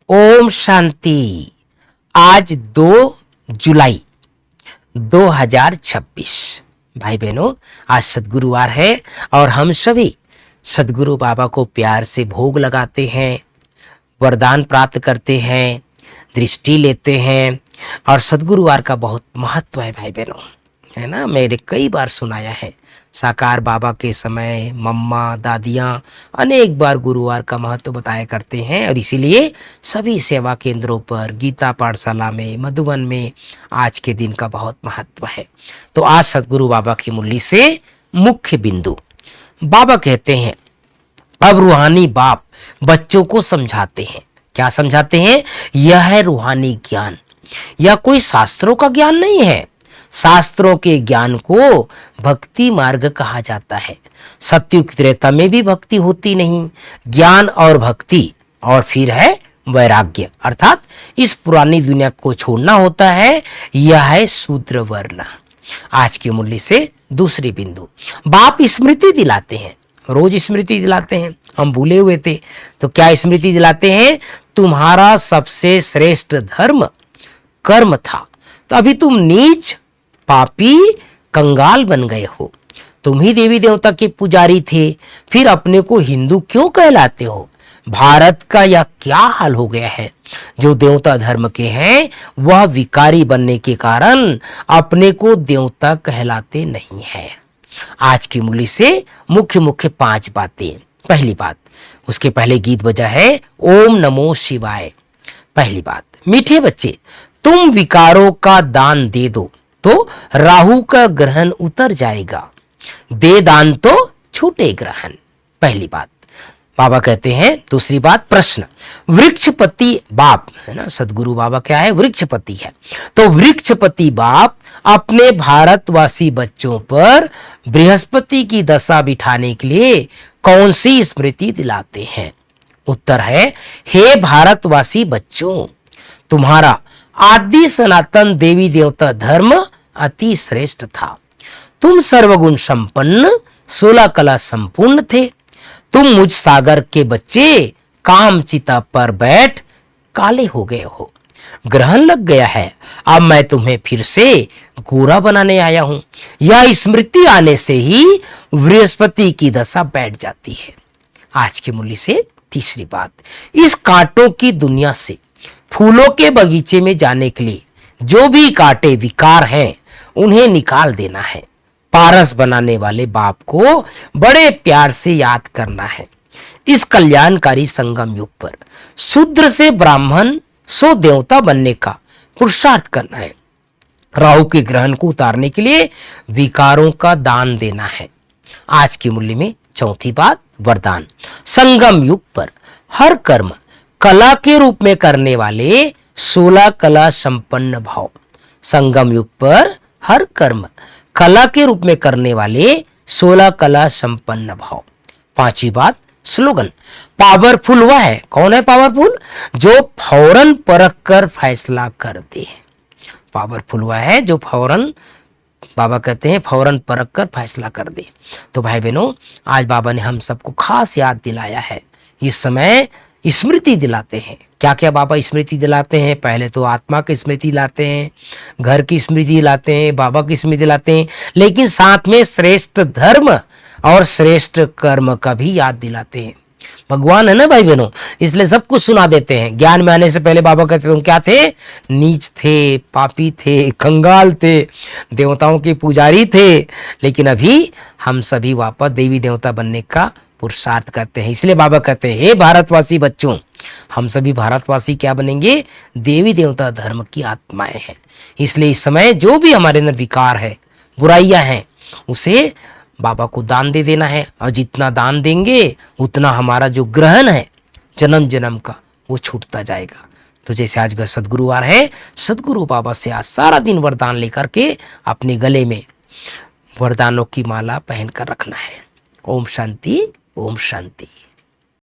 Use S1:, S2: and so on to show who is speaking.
S1: ओम शांति। आज 2 जुलाई 2026। भाई बहनों, आज सदगुरुवार है और हम सभी सदगुरु बाबा को प्यार से भोग लगाते हैं, वरदान प्राप्त करते हैं, दृष्टि लेते हैं। और सदगुरुवार का बहुत महत्व है भाई बहनों, है ना। मैंने कई बार सुनाया है, साकार बाबा के समय मम्मा दादियाँ अनेक बार गुरुवार का महत्व बताया करते हैं। और इसीलिए सभी सेवा केंद्रों पर, गीता पाठशाला में, मधुबन में आज के दिन का बहुत महत्व है। तो आज सदगुरु बाबा की मुरली से मुख्य बिंदु, बाबा कहते हैं अब रूहानी बाप बच्चों को समझाते हैं। क्या समझाते हैं? यह है रूहानी ज्ञान। यह कोई शास्त्रों का ज्ञान नहीं है। शास्त्रों के ज्ञान को भक्ति मार्ग कहा जाता है। सत्युग त्रेता में भी भक्ति होती नहीं। ज्ञान और भक्ति और फिर है वैराग्य, अर्थात इस पुरानी दुनिया को छोड़ना होता है। यह है शूद्र वर्ण। आज की मुरली से दूसरी बिंदु, बाप स्मृति दिलाते हैं। रोज स्मृति दिलाते हैं, हम भूले हुए थे तो क्या स्मृति दिलाते हैं? तुम्हारा सबसे श्रेष्ठ धर्म कर्म था, तो अभी तुम नीच पापी कंगाल बन गए हो। तुम ही देवी देवता के पुजारी थे, फिर अपने को हिंदू क्यों कहलाते हो? भारत का यह क्या हाल हो गया है? जो देवता धर्म के हैं वह विकारी बनने के कारण अपने को देवता कहलाते नहीं है। आज की मुरली से मुख्य 5 बातें। पहली बात, उसके पहले गीत बजा है ओम नमो शिवाय। पहली बात, मीठे बच्चे तुम विकारों का दान दे दो तो राहु का ग्रहण उतर जाएगा। दे दान तो छूटे ग्रहण। पहली बात बाबा कहते हैं। दूसरी बात, प्रश्न, वृक्षपति बाप, है ना, सदगुरु बाबा क्या है? वृक्षपति है। तो वृक्षपति बाप अपने भारतवासी बच्चों पर बृहस्पति की दशा बिठाने के लिए कौन सी स्मृति दिलाते हैं? उत्तर है, हे भारतवासी बच्चों, तुम्हारा आदि सनातन देवी देवता धर्म अति श्रेष्ठ था। तुम सर्वगुण संपन्न, 16 कला संपूर्ण थे। तुम मुझ सागर के बच्चे काम चिता पर बैठ काले हो गए हो। ग्रहण लग गया है, अब मैं तुम्हें फिर से गोरा बनाने आया हूं। यह स्मृति आने से ही बृहस्पति की दशा बैठ जाती है। आज की मुरली से तीसरी बात, इस कांटों की दुनिया से फूलों के बगीचे में जाने के लिए जो भी कांटे विकार हैं उन्हें निकाल देना है। पारस बनाने वाले बाप को बड़े प्यार से याद करना है। इस कल्याणकारी संगम युग पर शूद्र से ब्राह्मण सो देवता बनने का पुरुषार्थ करना है। राहु के ग्रहण को उतारने के लिए विकारों का दान देना है। आज की मुरली में चौथी बात, वरदान। संगम युग पर हर कर्म कला के रूप में करने वाले 16 कला संपन्न भाव। संगम युग पर हर कर्म कला के रूप में करने वाले 16 कला संपन्न भाव। पांचवी बात, स्लोगन, पावरफुल वह है। कौन है पावरफुल? जो फौरन परख कर फैसला करते हैं। पावरफुल वह है जो फौरन, बाबा कहते हैं, फौरन परख कर फैसला कर दे। तो भाई बहनों, आज बाबा ने हम सबको खास याद दिलाया है। इस समय स्मृति दिलाते हैं। क्या क्या बाबा स्मृति दिलाते हैं? पहले तो आत्मा की स्मृति लाते हैं, घर की स्मृति लाते हैं, बाबा की स्मृति लाते हैं, लेकिन साथ में श्रेष्ठ धर्म और श्रेष्ठ कर्म का भी याद दिलाते हैं। भगवान है ना भाई बहनों, इसलिए सब कुछ सुना देते हैं। ज्ञान में आने से पहले बाबा कहते तुम क्या थे? नीच थे, पापी थे, कंगाल थे, देवताओं के पुजारी थे, लेकिन अभी हम सभी वापस देवी देवता बनने का पुरुषार्थ करते हैं। इसलिए बाबा कहते हैं, हे भारतवासी बच्चों, हम सभी भारतवासी क्या बनेंगे? देवी देवता धर्म की आत्माएं हैं। इसलिए इस समय जो भी हमारे अंदर विकार है, बुराइयां हैं, उसे बाबा को दान दे देना है। और जितना दान देंगे उतना हमारा जो ग्रहण है जन्म जन्म का, वो छूटता जाएगा। तो जैसे आज सदगुरुवार है, सदगुरु बाबा से आज सारा दिन वरदान लेकर के अपने गले में वरदानों की माला पहन कर रखना है। ओम शांति, ओम शांति।